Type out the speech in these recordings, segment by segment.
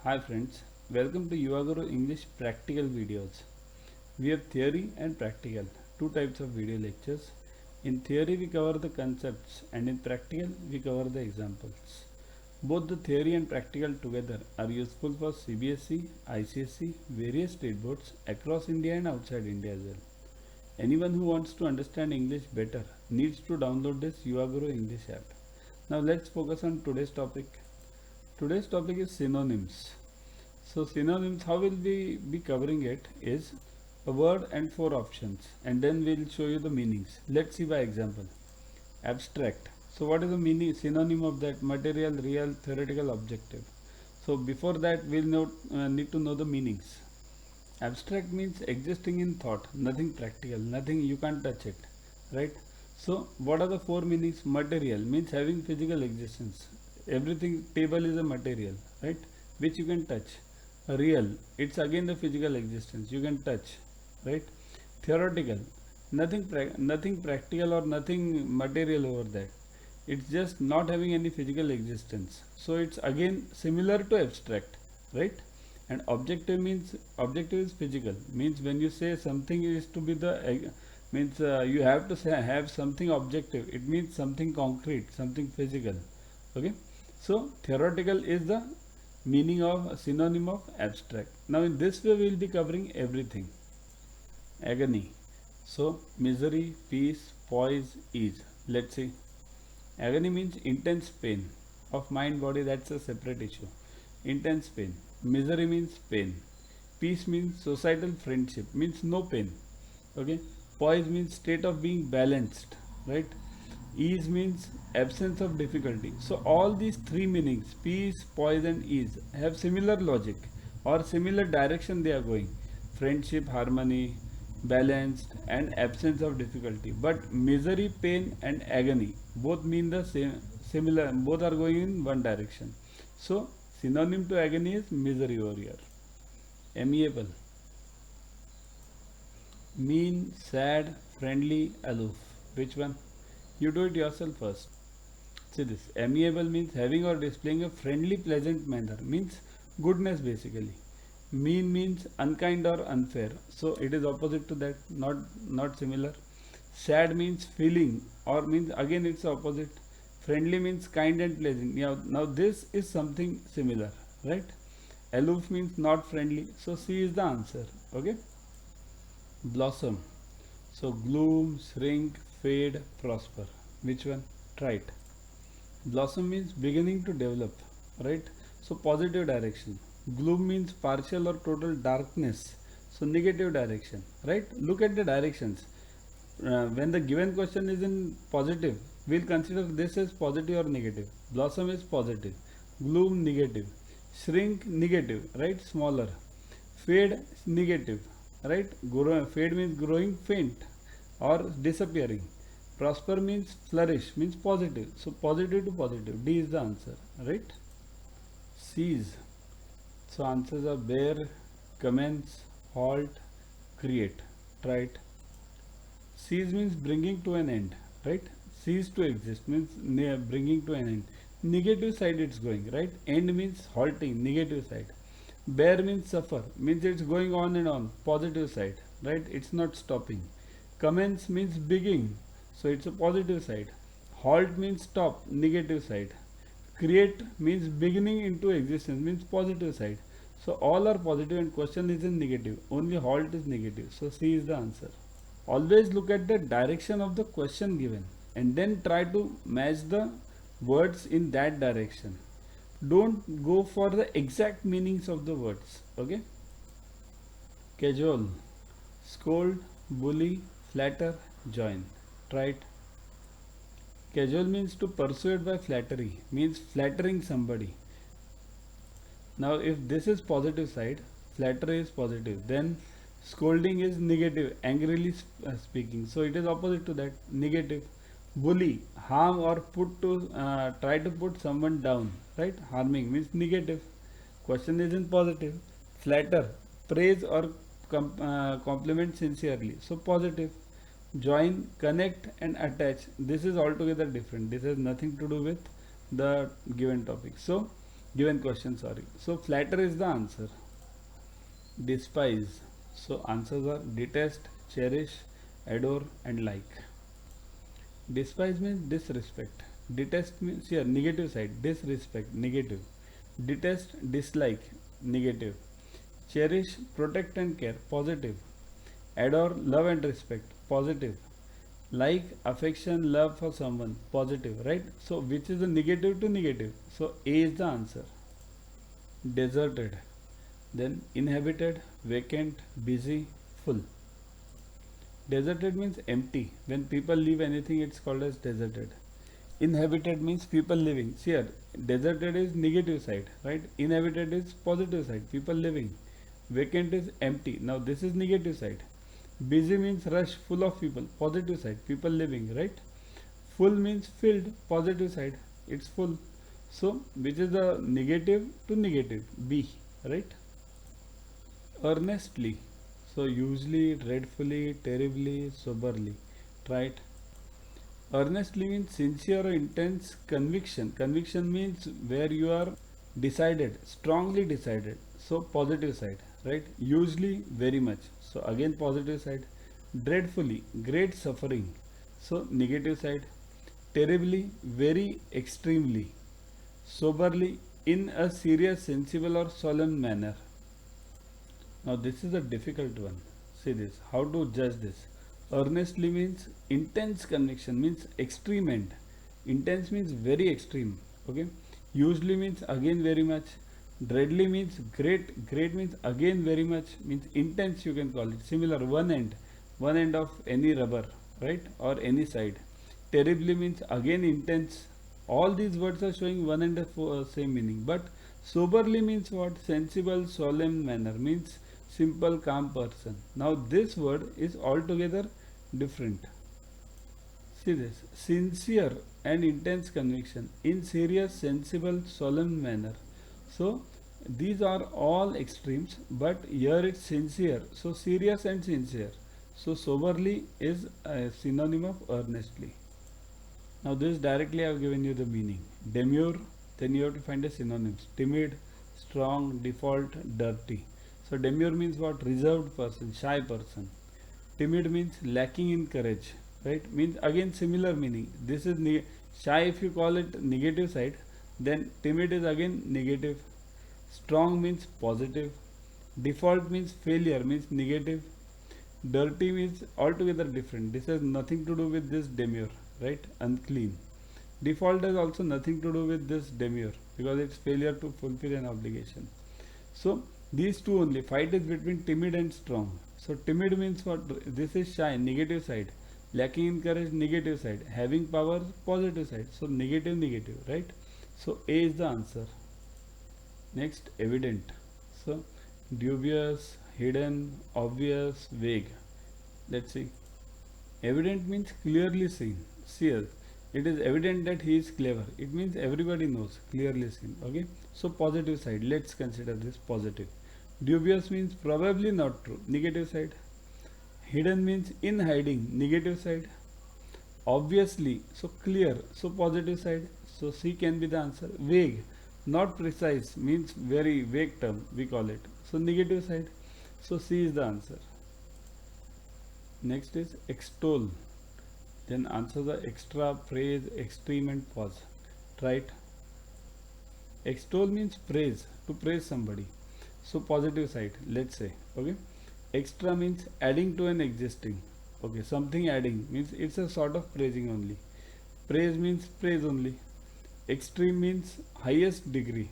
Hi friends, welcome to Yuvaguru English practical videos. We have theory and practical, two types of video lectures. In theory we cover the concepts and in practical we cover the examples. Both the theory and practical together are useful for CBSE, ICSE, various state boards across India and outside India as well. Anyone who wants to understand English better needs to download this Yuvaguru English app. Now let's focus on today's topic. Today's topic is synonyms. So synonyms, how will we be covering it is a word and four options, and then we'll show you the meanings. Let's see by example. Abstract. So what is the meaning synonym of that? Material, real, theoretical, objective. So before that we'll need to know the meanings. Abstract means existing in thought, nothing practical, nothing, you can't touch it, right? So what are the four meanings? Material means having physical existence. Everything, table is a material, right, which you can touch. Real, it's again the physical existence, you can touch, right? Theoretical, nothing practical or nothing material over that. It's just not having any physical existence. So it's again similar to abstract, right? And objective means, objective is physical, means when you say something is to be the means you have to say have something objective, it means something concrete, something physical. Okay, so theoretical is the meaning of synonym of abstract. Now in this way we will be covering everything. Agony, so misery, peace, poise, ease. Let's see. Agony means intense pain of mind body, that's a separate issue. Intense pain. Misery means pain. Peace means societal friendship, means no pain. Okay. Poise means state of being balanced, right? Ease means absence of difficulty. So all these three meanings, peace, poise and ease, have similar logic or similar direction they are going. Friendship, harmony, balanced and absence of difficulty. But misery, pain and agony both mean the same, similar, both are going in one direction. So synonym to agony is misery over here. Amiable, mean, sad, friendly, aloof. Which one? You do it yourself first. See this. Amiable means having or displaying a friendly, pleasant manner. Means goodness basically. Mean means unkind or unfair. So it is opposite to that. Not similar. Sad means feeling or means again it's opposite. Friendly means kind and pleasant. Now this is something similar, right? Aloof means not friendly. So C is the answer. Okay. Blossom. So gloom, shrink, fade, prosper. Which one? Try it. Blossom means beginning to develop, right? So positive direction. Gloom means partial or total darkness. So negative direction, right? Look at the directions. When the given question is in positive, we'll consider this as positive or negative. Blossom is positive. Gloom negative. Shrink negative, right? Smaller. Fade negative, right? Fade means growing faint or disappearing. Prosper means flourish, means positive. So positive to positive. D is the answer, right? Seize. So answers are bear, commence, halt, create. Try it. Cease means bringing to an end, right? Cease to exist means bringing to an end. Negative side it's going, right? End means halting, negative side. Bear means suffer, means it's going on and on, positive side, right? It's not stopping. Commence means begin, so it's a positive side. Halt means stop, negative side. Create means beginning into existence, means positive side. So all are positive and question is in negative. Only halt is negative. So C is the answer. Always look at the direction of the question given and then try to match the words in that direction. Don't go for the exact meanings of the words. Okay. Cajole. Scold, bully, flatter, join. Try it. Cajole means to persuade by flattery, means flattering somebody. Now if this is positive side, flattery is positive, then scolding is negative, angrily speaking. So it is opposite to that, negative. Bully, harm or try to put someone down, right? Harming means negative. Question is in positive. Flatter, praise or compliment sincerely. So positive. Join, connect and attach. This is altogether different. This has nothing to do with the given topic. So given question, sorry. So flatter is the answer. Despise. So answers are detest, cherish, adore and like. Despise means disrespect. Detest means here negative side. Disrespect, negative. Detest, dislike, negative. Cherish, protect and care, positive. Adore, love and respect, positive. Like, affection, love for someone, positive, right? So which is the negative to negative? So A is the answer. Deserted. Then inhabited, vacant, busy, full. Deserted means empty. When people leave anything, it's called as deserted. Inhabited means people living. See here, deserted is negative side, right? Inhabited is positive side, people living. Vacant is empty. Now this is negative side. Busy means rush, full of people, positive side, people living, right? Full means filled, positive side, it's full. So which is the negative to negative? B, right? Earnestly. So usually, dreadfully, terribly, soberly. Try it. Earnestly means sincere or intense conviction. Conviction means where you are decided, strongly decided. So positive side, right? Usually, very much. So again positive side. Dreadfully, great suffering. So negative side. Terribly, very extremely. Soberly, in a serious, sensible or solemn manner. Now this is a difficult one. See this. How to judge this? Earnestly means intense conviction, means extreme end. Intense means very extreme. Okay. Usually means again very much. Dreadly means great. Great means again very much. Means intense you can call it. Similar one end. One end of any rubber, right? Or any side. Terribly means again intense. All these words are showing one and the same meaning. But soberly means what? Sensible, solemn manner means simple, calm person. Now this word is altogether different. See this. Sincere and intense conviction in serious, sensible, solemn manner. So these are all extremes, but here it's sincere. So serious and sincere. So soberly is a synonym of earnestly. Now this directly I have given you the meaning. Demure, then you have to find a synonyms. Timid, strong, default, dirty. So demure means what? Reserved person, shy person. Timid means lacking in courage, right? Means again similar meaning. This is shy if you call it negative side, then timid is again negative. Strong means positive. Default means failure, means negative. Dirty means altogether different. This has nothing to do with this demure, right? Unclean. Default has also nothing to do with this demure because it's failure to fulfill an obligation. So these two only. Fight is between timid and strong. So timid means what? This is shy, negative side. Lacking in courage, negative side. Having power, positive side. So negative, negative, right? So A is the answer. Next, evident. So dubious, hidden, obvious, vague. Let's see. Evident means clearly seen. See us. It is evident that he is clever. It means everybody knows, clearly seen. Okay. So positive side. Let's consider this positive. Dubious means probably not true. Negative side. Hidden means in hiding. Negative side. Obviously. So clear. So positive side. So C can be the answer. Vague. Not precise means very vague term. We call it. So negative side. So C is the answer. Next is extol. Then answer the extra, praise, extreme and pause. Try it. Extol means praise, to praise somebody. So positive side, let's say. Okay. Extra means adding to an existing. Okay, something adding means it's a sort of praising only. Praise means praise only. Extreme means highest degree.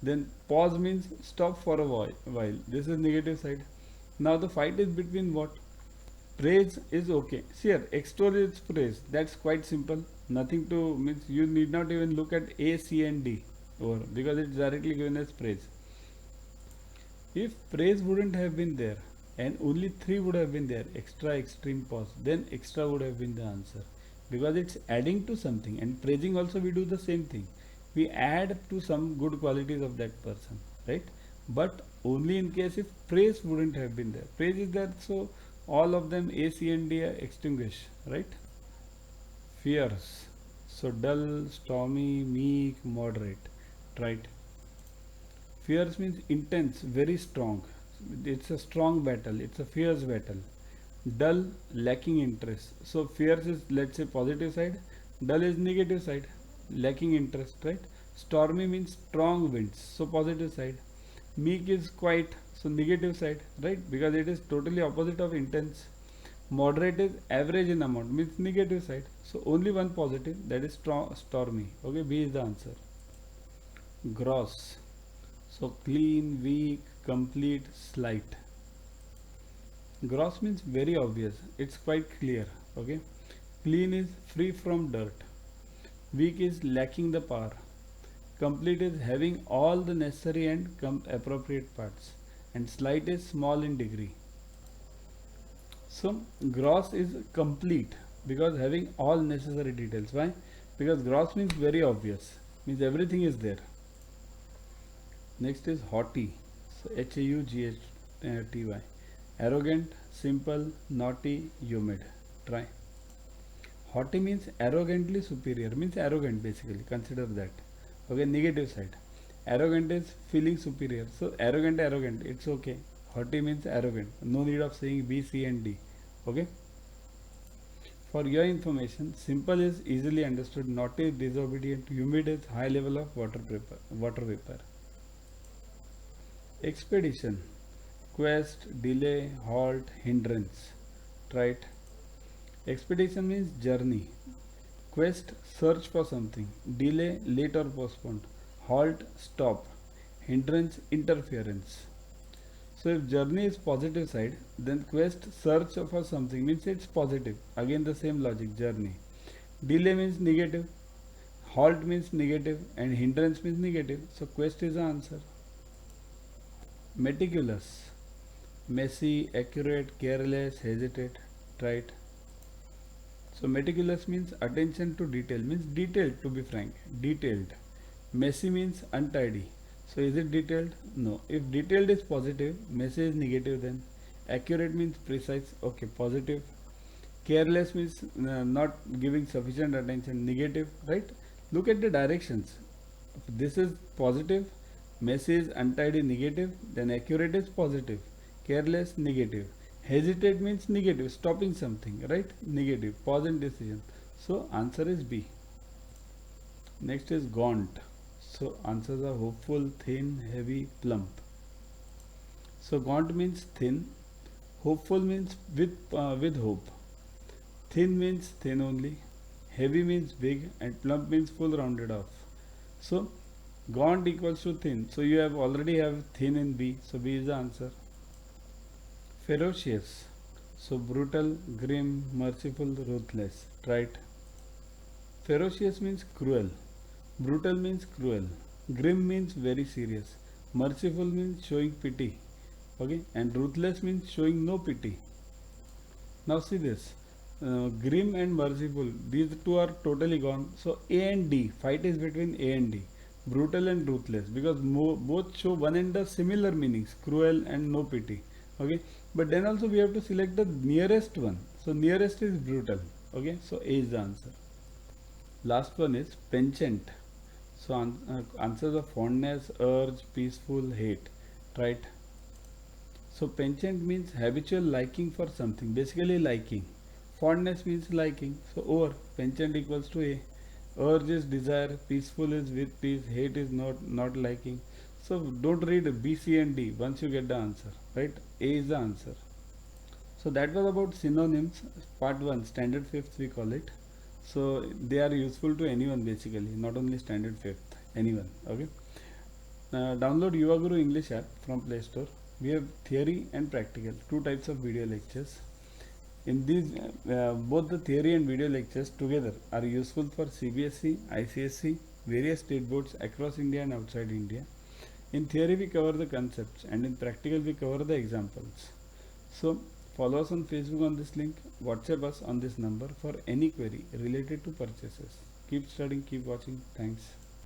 Then pause means stop for a while. This is negative side. Now the fight is between what? Praise is okay. See here, extol is praise. That's quite simple. Nothing to means you need not even look at A, C, and D over because it's directly given as praise. If praise wouldn't have been there and only three would have been there, extra, extreme, pause, then extra would have been the answer because it's adding to something. And praising also we do the same thing. We add to some good qualities of that person, right? But only in case if praise wouldn't have been there. Praise is there, so all of them A, C and D are extinguished, right? Fierce. So dull, stormy, meek, moderate, right? Fierce means intense, very strong. It's a strong battle, it's a fierce battle. Dull, lacking interest. So fierce is, let's say, positive side, dull is negative side, lacking interest, right? Stormy means strong winds, so positive side. Meek is quiet, so negative side, right? Because it is totally opposite of intense. Moderate is average in amount, means negative side. So only one positive, that is stormy. Okay, B is the answer. Gross. So clean, weak, complete, slight. Gross means very obvious. It's quite clear. Okay. Clean is free from dirt. Weak is lacking the power. Complete is having all the necessary and appropriate parts. And slight is small in degree. So gross is complete because having all necessary details. Why? Because gross means very obvious. Means everything is there. Next is haughty. So Haughty. Arrogant, simple, naughty, humid. Try. Haughty means arrogantly superior. Means arrogant basically. Consider that. Okay, negative side. Arrogant is feeling superior. So arrogant, it's okay. Haughty means arrogant. No need of saying B, C and D. Okay. For your information, simple is easily understood, naughty is disobedient, humid is high level of water vapor. Expedition. Quest, delay, halt, hindrance. Right. Expedition means journey. Quest, search for something. Delay, late or postponed. Halt, stop. Hindrance, interference. So if journey is positive side, then quest, search for something means it's positive. Again the same logic, journey. Delay means negative. Halt means negative and hindrance means negative. So quest is the answer. Meticulous. Messy, accurate, careless, hesitate. Right. So meticulous means attention to detail, means detailed, to be frank, detailed. Messy means untidy. So is it detailed? No. If detailed is positive, messy is negative then. Accurate means precise, okay, positive. Careless means not giving sufficient attention, negative, right? Look at the directions. If this is positive, messy is untidy, negative, then accurate is positive, careless, negative. Hesitate means negative, stopping something, right? Negative, pause in decision. So answer is B. Next is gaunt. So answers are hopeful, thin, heavy, plump. So gaunt means thin, hopeful means with hope, thin means thin only, heavy means big, and plump means full rounded off. So gaunt equals to thin. So you already have thin in B. So B is the answer. Ferocious. So brutal, grim, merciful, ruthless. Right. Ferocious means cruel. Brutal means cruel. Grim means very serious. Merciful means showing pity. Okay. And ruthless means showing no pity. Now see this. Grim and merciful. These two are totally gone. So A and D. Fight is between A and D. Brutal and ruthless. Because both show one and the similar meanings. Cruel and no pity. Okay. But then also we have to select the nearest one. So nearest is brutal. Okay. So A is the answer. Last one is penchant. So answers are fondness, urge, peaceful, hate. Right. So penchant means habitual liking for something. Basically liking. Fondness means liking. So over. Penchant equals to A. Urge is desire. Peaceful is with peace. Hate is not liking. So don't read B, C and D once you get the answer, right? A is the answer. So that was about synonyms, part 1, standard 5th we call it. So they are useful to anyone basically, not only standard 5th, anyone, okay? Download Yuva Guru English app from Play Store. We have theory and practical, 2 types of video lectures. In these, both the theory and video lectures together are useful for CBSE, ICSE, various state boards across India and outside India. In theory we cover the concepts and in practical we cover the examples. So follow us on Facebook on this link, WhatsApp us on this number for any query related to purchases. Keep studying, keep watching. Thanks.